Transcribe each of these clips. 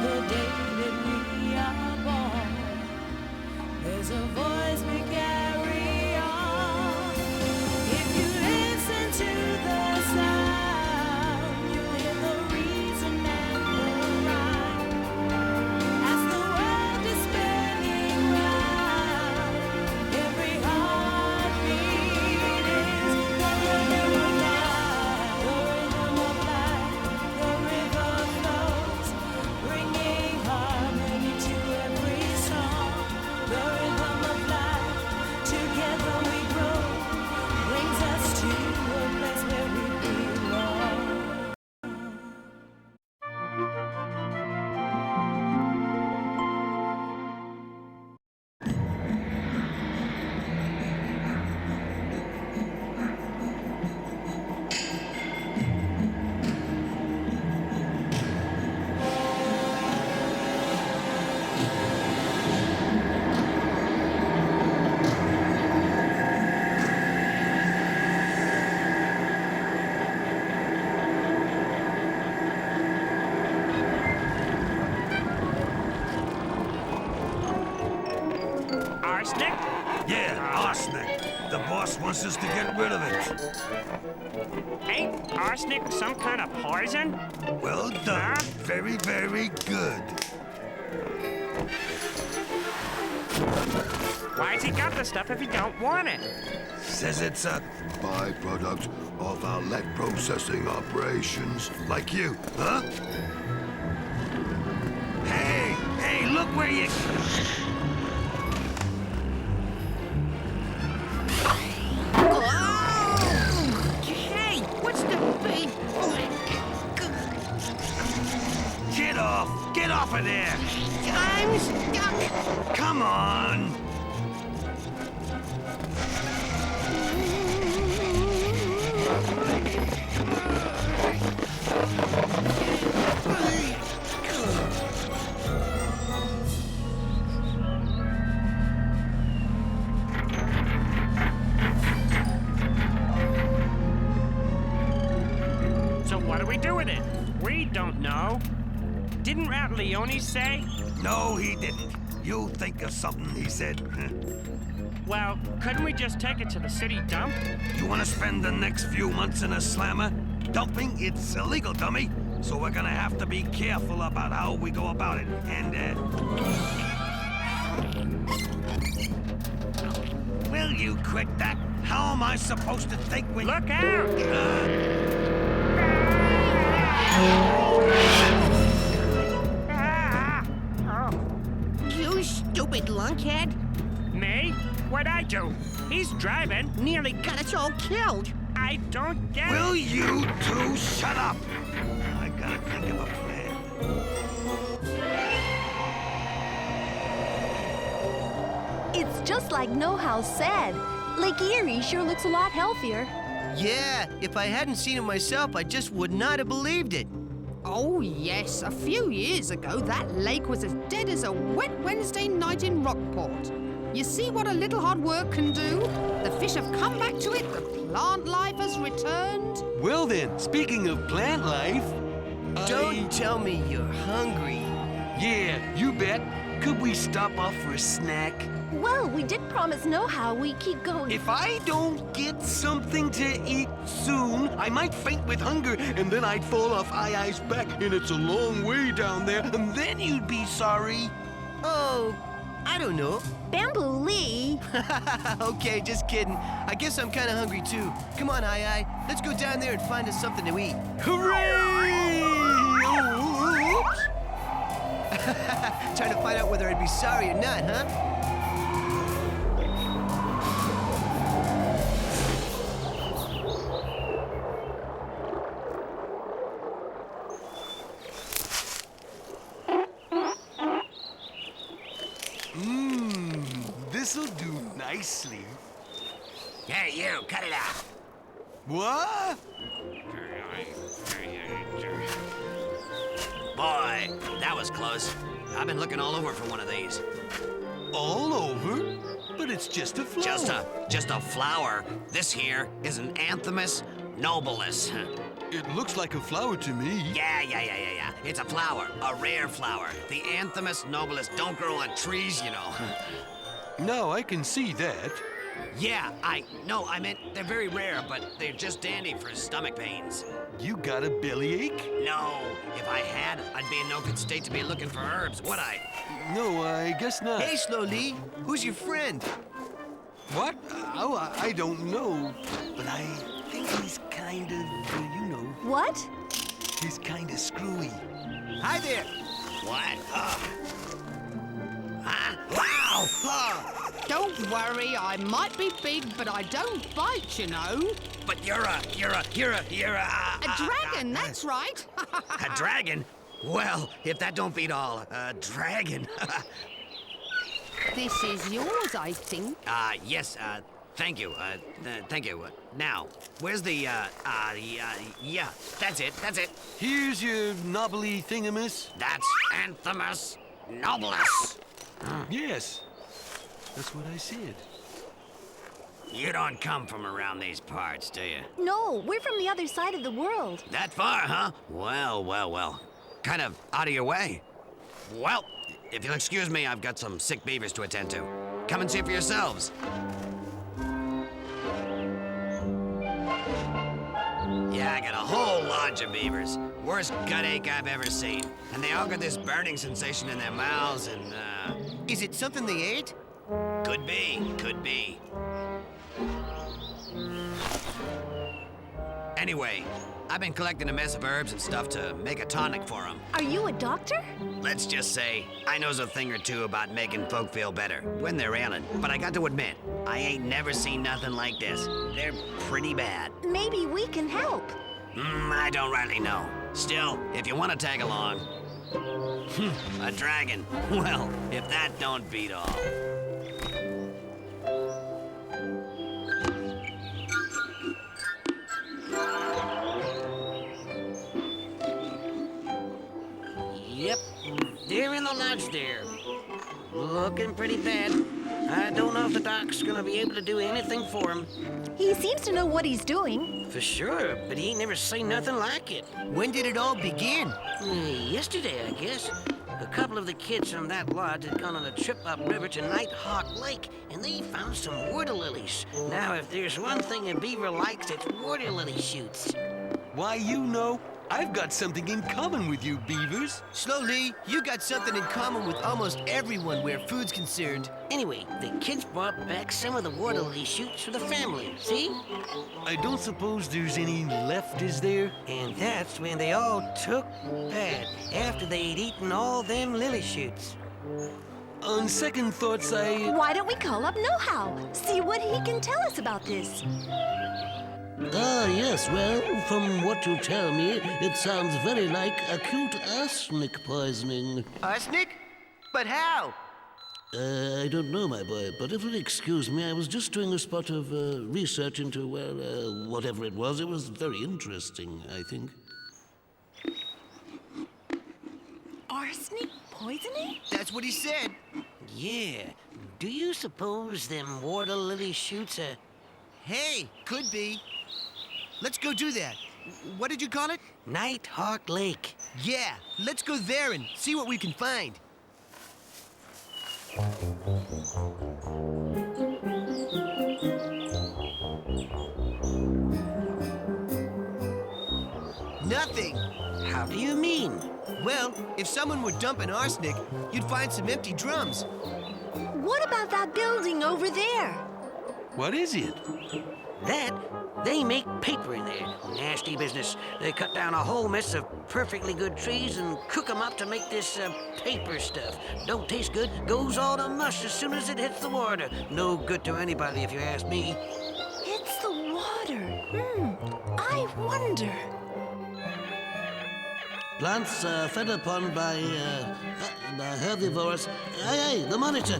the day that we are born. There's a voice we carry on. If you listen to the sound, you'll hear the reason and the rhyme. As the world is spinning round, every heartbeat is the rhythm of life, the rhythm of life. The river flows, bringing harmony to every song. The rhythm of life, together we grow, brings us to a place where we belong. Arsenic? Yeah, arsenic. The boss wants us to get rid of it. Ain't arsenic some kind of poison? Well done. Huh? Very, very good. Why's he got the stuff if he don't want it? Says it's a Byproduct of our lead processing operations. like you, huh? Hey, look where you... Hey, what's the big... Get off of there. I'm stuck. Come on. So what do we do with it? We don't know. Didn't Rataleone say? No, he didn't. You think of something, he said. Well, couldn't we just take it to the city dump? You want to spend the next few months in a slammer? Dumping, it's illegal, dummy. So we're gonna have to be careful about how we go about it. And, will you quit that? How am I supposed to think when... Look out! Ah! Oh, You stupid lunkhead. me? What'd I do? He's driving. Nearly got us all killed. I don't get Will it. you two shut up? I gotta think of a plan. It's just like Know-How said. Lake Erie sure looks a lot healthier. Yeah, if I hadn't seen it myself, I just would not have believed it. Oh, yes. A few years ago, that lake was as dead as a wet Wednesday night in Rockport. You see what a little hard work can do? The fish have come back to it, the plant life has returned. Well then, speaking of plant life... Don't tell me you're hungry. Yeah, you bet. Could we stop off for a snack? Well, we did promise Know-How we'd keep going. If I don't get something to eat soon, I might faint with hunger, and then I'd fall off Ai's back, and it's a long way down there, and then you'd be sorry. Oh, I don't know. Bamboo Lee. Okay, just kidding. I guess I'm kind of hungry too. Come on, Ai. Let's go down there and find us something to eat. Hooray! Oops. Trying to find out whether I'd be sorry or not, huh? This'll do nicely. Hey, you, cut it out. What? Boy, that was close. I've been looking all over for one of these. All over? But it's just a flower. Just a flower. This here is an Anthemus nobilis. It looks like a flower to me. Yeah. It's a flower, a rare flower. The anthemus nobilis don't grow on trees, you know. Now I can see that. Yeah, I meant they're very rare, but they're just dandy for stomach pains. You got a bellyache? No, if I had, I'd be in no good state to be looking for herbs, would I? No, I guess not. Hey, Slowly, who's your friend? What? Oh, I don't know. But I think he's kind of, What? he's kind of screwy. Hi there. What? Wow! Don't worry, I might be big, but I don't bite, you know. But you're a A dragon, that's right. a dragon? Well, if that don't beat all, a dragon. This is yours, I think. Yes, thank you, thank you. Now, where's the, yeah, that's it. Here's your knobbly thingamus. That's Anthemus nobilis. Yes, that's what I said. You don't come from around these parts, do you? No, we're from the other side of the world. That far, huh? Well. Kind of out of your way. Well, if you'll excuse me, I've got some sick beavers to attend to. Come and see for yourselves. Yeah, I got a whole lodge of beavers. Worst gut ache I've ever seen. And they all got this burning sensation in their mouths and, Is it something they ate? Could be. Anyway, I've been collecting a mess of herbs and stuff to make a tonic for them. Are you a doctor? Let's just say, I knows a thing or two about making folk feel better when they're ailing. But I got to admit, I ain't never seen nothing like this. They're pretty bad. Maybe we can help. I don't rightly know. Still, if you want to tag along. A dragon. Well, if that don't beat all. Yep, they're in the lodge there. Looking pretty bad. I don't know if the doc's gonna be able to do anything for him. He seems to know what he's doing. For sure, but he ain't never seen nothing like it. When did it all begin? Yesterday, I guess. A couple of the kids from that lodge had gone on a trip upriver to Nighthawk Lake, and they found some water lilies. Now, if there's one thing a beaver likes, it's water lily shoots. Why, you know, I've got something in common with you, beavers. Slowly, you got something in common with almost everyone where food's concerned. Anyway, the kids brought back some of the water lily shoots for the family, see? I don't suppose there's any left, is there? And that's when they all took bad, after they'd eaten all them lily shoots. On second thoughts, I... Why don't we call up Know-How? See what he can tell us about this. Yes, well, from what you tell me, it sounds very like acute arsenic poisoning. Arsenic? But how? I don't know, my boy, but if you'll excuse me, I was just doing a spot of research into, well, whatever it was. It was very interesting, I think. Arsenic poisoning? That's what he said. Yeah. Do you suppose them water lily shoots are... Hey, could be. Let's go do that. What did you call it? Nighthawk Lake. Yeah, let's go there and see what we can find. Nothing. How do you mean? Well, if someone were dumping arsenic, you'd find some empty drums. What about that building over there? What is it? That, they make paper in there. Nasty business. They cut down a whole mess of perfectly good trees and cook them up to make this paper stuff. Don't taste good, goes all to mush as soon as it hits the water. No good to anybody if you ask me. It's the water. I wonder. Plants fed upon by herbivores. Aye, the monitor.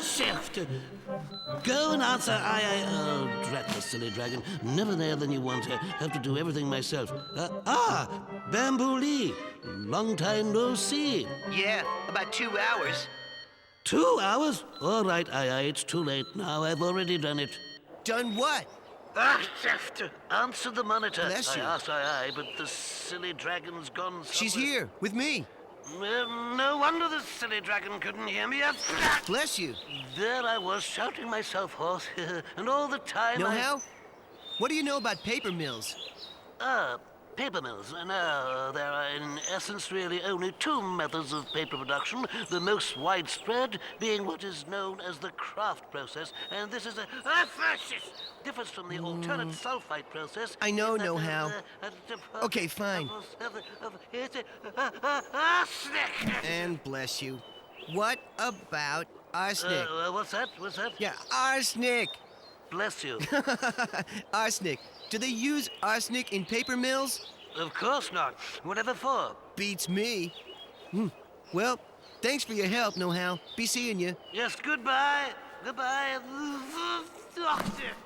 Shift. Go and answer. Aye. Oh, drat the silly dragon. Never there than you want. Have to do everything myself. Bamboo Lee. Long time no see. Yeah, about 2 hours. 2 hours? All right, aye. It's too late now. I've already done it. Done what? Answer the monitor. Bless you. Aye, but the silly dragon's gone somewhere. She's here, with me. Well, no wonder the silly dragon couldn't hear me. Bless you. There I was, shouting myself hoarse, and all the time Know how? What do you know about paper mills? Paper mills. Now, there are in essence really only two methods of paper production, the most widespread being what is known as the craft process, and this is a differs from the alternate sulfite process. I know how. Okay, fine. Arsenic! And bless you. What about arsenic? What's that? Yeah, arsenic. Bless you. Arsenic. Do they use arsenic in paper mills? Of course not. Whatever for? Beats me. Well, thanks for your help, Know-how. Be seeing you. Yes, goodbye. Goodbye.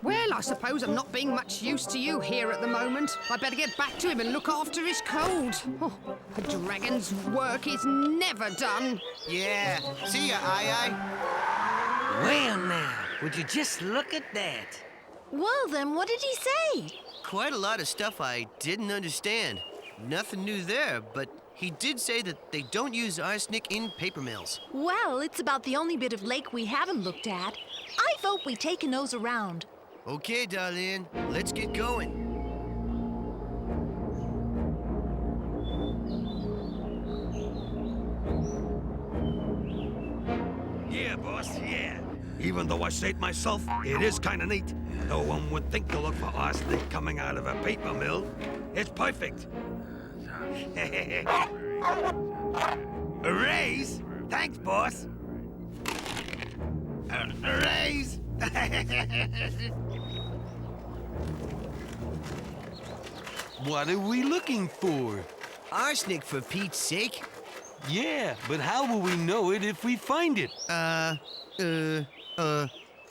Well, I suppose I'm not being much use to you here at the moment. I better get back to him and look after his cold. Oh, a dragon's work is never done. Yeah. See ya, Aye. Well, now, would you just look at that? Well, then, what did he say? Quite a lot of stuff I didn't understand. Nothing new there, but he did say that they don't use arsenic in paper mills. Well, it's about the only bit of lake we haven't looked at. I vote we take a nose around. Okay, darling. Let's get going. Yeah, boss, yeah. Even though I say it myself, it is kind of neat. No one would think to look for arsenic coming out of a paper mill. It's perfect. A raise? Thanks, boss. A raise? What are we looking for? Arsenic, for Pete's sake. Yeah, but how will we know it if we find it?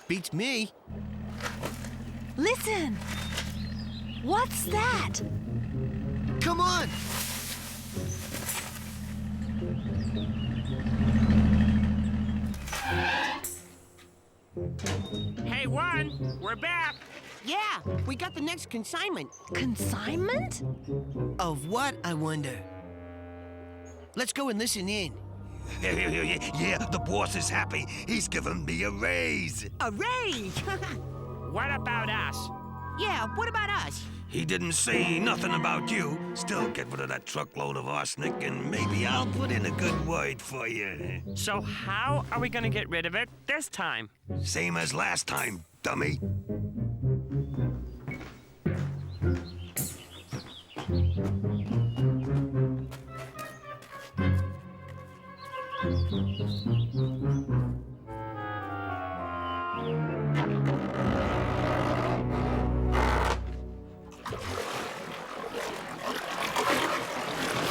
Beats me. Listen! What's that? Come on! Hey, One, we're back. Yeah, we got the next consignment. Consignment? Of what, I wonder? Let's go and listen in. Yeah, the boss is happy. He's given me a raise. A raise! What about us? Yeah, what about us? He didn't say nothing about you. Still get rid of that truckload of arsenic and maybe I'll put in a good word for you. So how are we gonna get rid of it this time? Same as last time, dummy.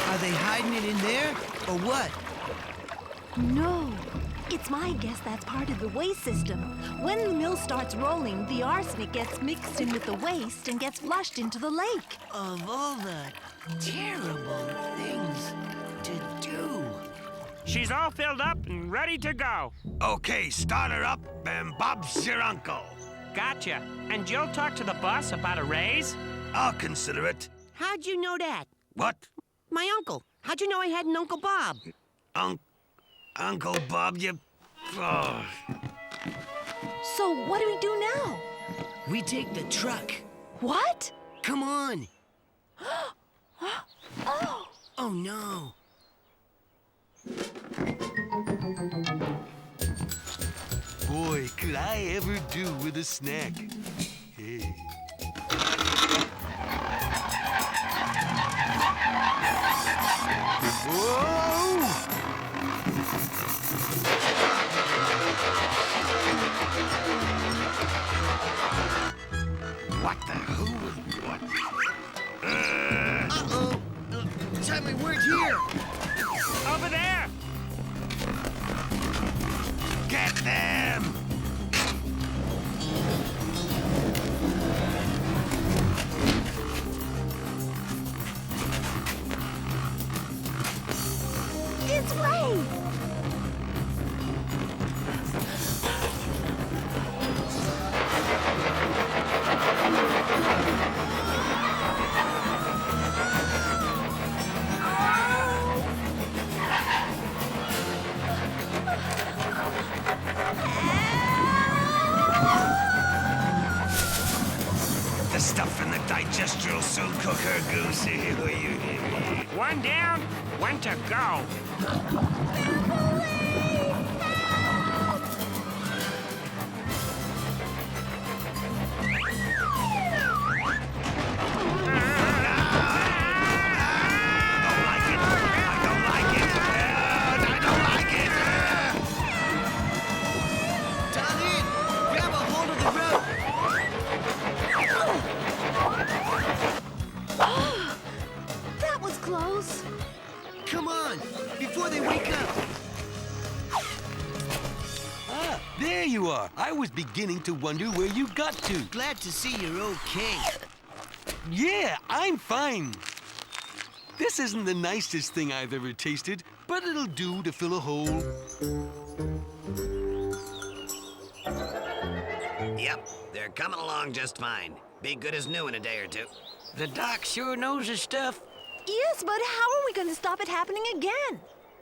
Are they hiding it in there, or what? No. It's my guess that's part of the waste system. When the mill starts rolling, the arsenic gets mixed in with the waste and gets flushed into the lake. Of all the terrible things to do. She's all filled up and ready to go. Okay, start her up, and Bob's your uncle. Gotcha. And you'll talk to the boss about a raise? I'll consider it. How'd you know that? What? My uncle. How'd you know I had an Uncle Bob? Uncle Bob, you... Oh. So what do we do now? We take the truck. What? Come on. Oh! Oh, no. Boy, could I ever do with a snack. Hey. Whoa! What the who? What? Uh-oh. Tell me word here. Over there! Get them! It's Ray! one down, one to go. Darlene, grab a hold of the rope. That was close. Come on, before they wake up. Ah, there you are. I was beginning to wonder where you got to. Glad to see you're okay. Yeah, I'm fine. This isn't the nicest thing I've ever tasted, but it'll do to fill a hole. Yep, they're coming along just fine. Be good as new in a day or two. The doc sure knows his stuff. Yes, but how are we going to stop it happening again?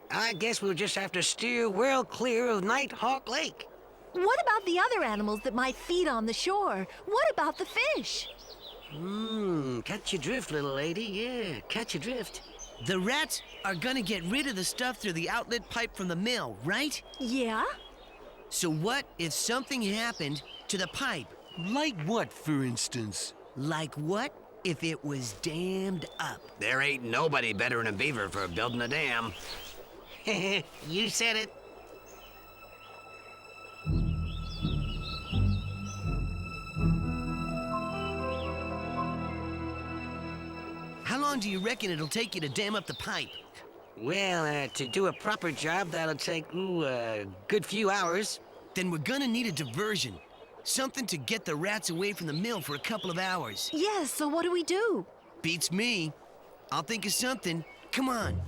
I guess we'll just have to steer well clear of Nighthawk Lake. What about the other animals that might feed on the shore? What about the fish? Catch your drift, little lady. Yeah, catch your drift. The rats are gonna get rid of the stuff through the outlet pipe from the mill, right? Yeah? So what if something happened to the pipe? Like what, for instance? Like what if it was dammed up? There ain't nobody better than a beaver for building a dam. You said it. How long do you reckon it'll take you to dam up the pipe? Well, to do a proper job, that'll take, a good few hours. Then we're gonna need a diversion. Something to get the rats away from the mill for a couple of hours. Yes, so what do we do? Beats me. I'll think of something. Come on.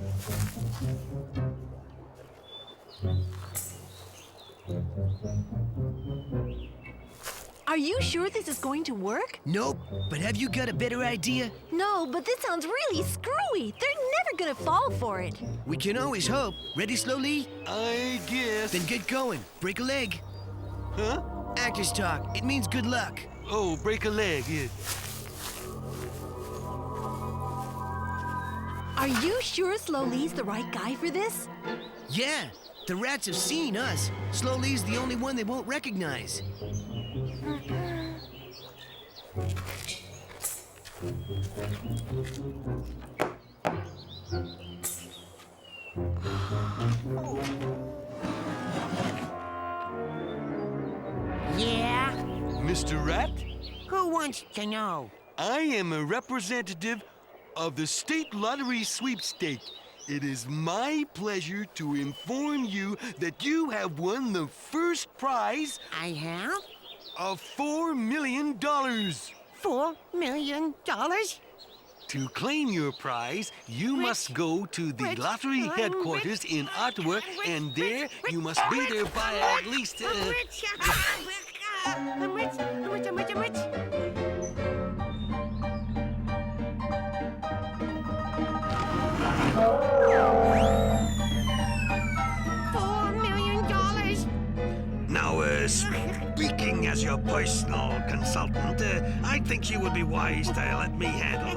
Are you sure this is going to work? Nope, but have you got a better idea? No, but this sounds really screwy. They're never gonna fall for it. We can always hope. Ready, slowly? I guess. Then get going. Break a leg. Huh? Actors talk. It means good luck. Oh, break a leg, yeah. Are you sure Slowly's the right guy for this? Yeah, the rats have seen us. Slowly's the only one they won't recognize. Yeah? Mr. Rat, Who wants to know? I am a representative of the State Lottery Sweepstake. It is my pleasure to inform you that you have won the first prize I have of $4 million. $4 million? To claim your prize, you must go to the Rich, lottery I'm headquarters rich, in Ottawa, and there you must be there by at least... I'm rich. I'm rich. I'm rich. I'm rich. I'm rich. $4 million. Now, speaking as your personal consultant, I think you would be wise to let me handle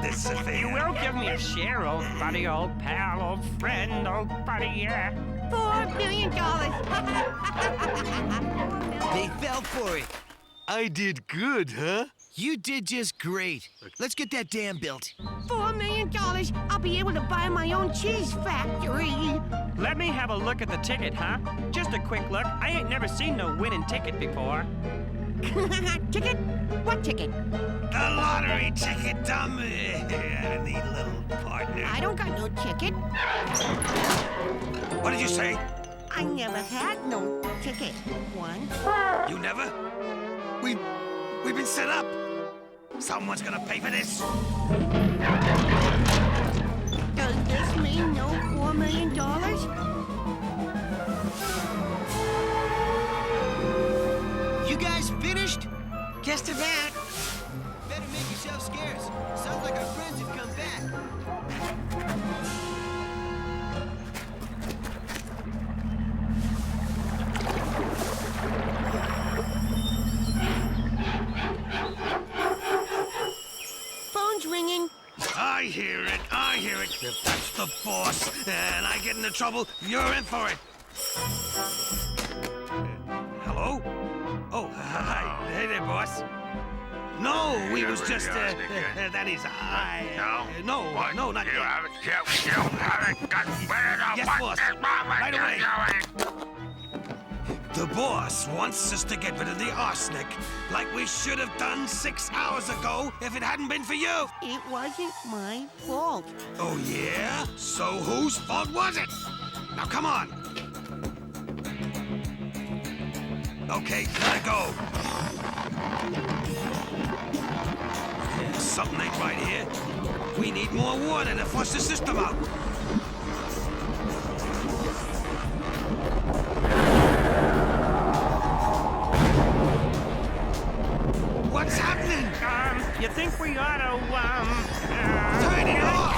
this affair. You will give me a share, old buddy, old pal, old friend, old buddy, yeah. $4 million. They fell for it. I did good, huh? You did just great. Let's get that dam built. $4 million. I'll be able to buy my own cheese factory. Let me have a look at the ticket, huh? Just a quick look. I ain't never seen no winning ticket before. Ticket? What ticket? The lottery ticket, dumb. I need a little partner. I don't got no ticket. What did you say? I never had no ticket. One. You never? We've been set up. Someone's gonna pay for this. Does this mean no $4 million? You guys finished? Just about. Better make yourself scarce. Sounds like our friends have come back. Phone's ringing. I hear it. I hear it. The the boss, and I get into trouble, you're in for it. Hello? Oh, hi. Hey there, boss. No, we was just, that is, no, not yet. Yes, boss. Right away. The boss wants us to get rid of the arsenic, like we should have done 6 hours ago if it hadn't been for you. It wasn't my fault. Oh, yeah? So whose fault was it? Now, come on. Okay, let it go. Something ain't right here. We need more water to flush the system out. What's happening? You think we ought to, Turn it off!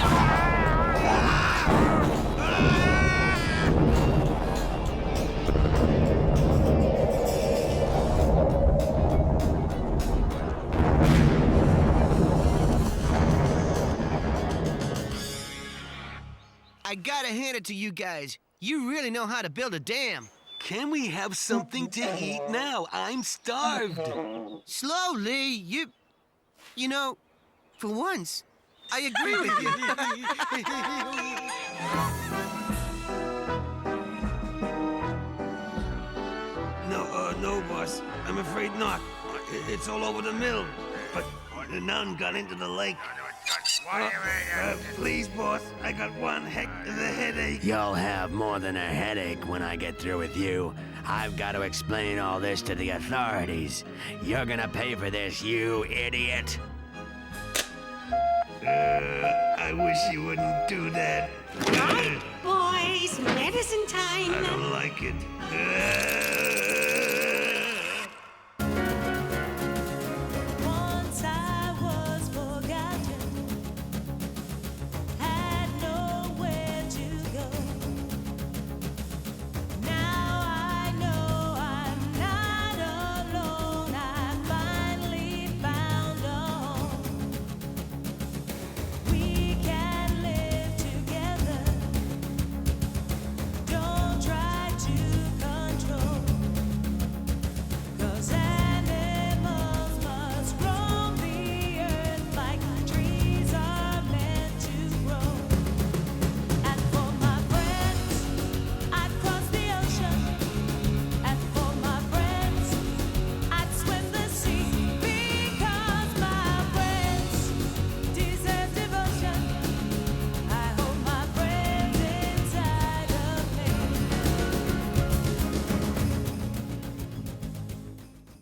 I gotta hand it to you guys. You really know how to build a dam. Can we have something to eat now? I'm starved. Slowly, you know, for once, I agree with you. No, boss. I'm afraid not. It's all over the mill. But none got into the lake. Please, boss. I got one heck of a headache. You'll have more than a headache when I get through with you. I've got to explain all this to the authorities. You're gonna pay for this, you idiot. I wish you wouldn't do that. Right, boys, medicine time. I don't like it.